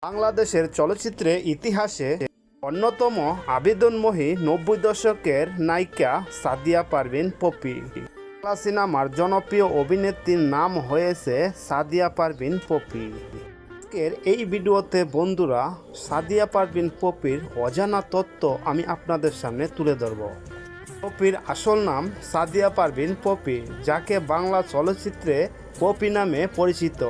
বাংলাদেশের চলচ্চিত্রে ইতিহাসে অন্যতম আবেদনময়ী ৯০ দশকের নায়িকা সাদিয়া পারভিন পপি। বাংলা সিনেমার জনপ্রিয় অভিনেত্রীর নাম হয়েছে সাদিয়া পারভিন পপি। আজকের এই ভিডিওতে বন্ধুরা সাদিয়া পারভিন পপির অজানা তথ্য আমি আপনাদের সামনে তুলে ধরব। পপির আসল নাম সাদিয়া পারভিন পপি, যাকে বাংলা চলচ্চিত্রে পপি নামে পরিচিত।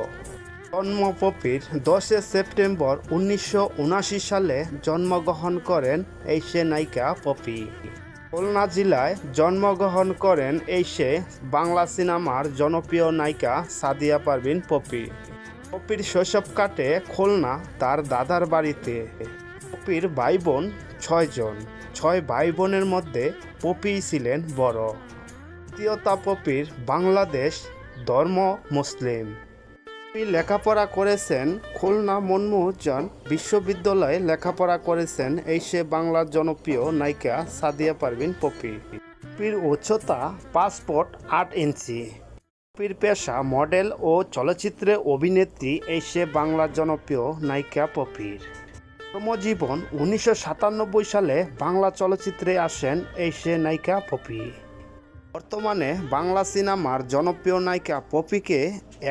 জন্ম পপির 10 সেপ্টেম্বর 1979 সালে জন্মগ্রহণ করেন এই সে নায়িকা পপি। খুলনা জেলায় জন্মগ্রহণ করেন এই সে বাংলা সিনেমার জনপ্রিয় নায়িকা সাদিয়া পারভিন পপি। পপির শৈশব কাটে খুলনা তার দাদার বাড়িতে। পপির ভাই বোন 6 জন। 6 ভাই বোনের মধ্যে পপি ছিলেন বড়। জাতীয়তা পপির বাংলাদেশ, ধর্ম মুসলিম। পপি লেখাপড়া করেছেন খুলনা মনমোহন বিশ্ববিদ্যালয়ে। লেখাপড়া করেছেন এই সে বাংলার জনপ্রিয় নায়িকা সাদিয়া পারভিন পপি। পপির উচ্চতা 5 ফুট 8 ইঞ্চি। পপির পেশা মডেল ও চলচ্চিত্রে অভিনেত্রী এই সে বাংলার জনপ্রিয় নায়িকা পপির কর্মজীবন 1997 সালে বাংলা চলচ্চিত্রে আসেন এই সে নায়িকা পপি। বর্তমানে বাংলা সিনেমার জনপ্রিয় নায়িকা পপিকে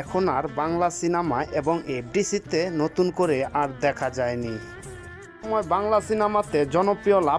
এখন আর বাংলা সিনেমা এবং এফডিসিতে নতুন করে আর দেখা যায়নি। সময় বাংলা সিনেমাতে জনপ্রিয় লাভ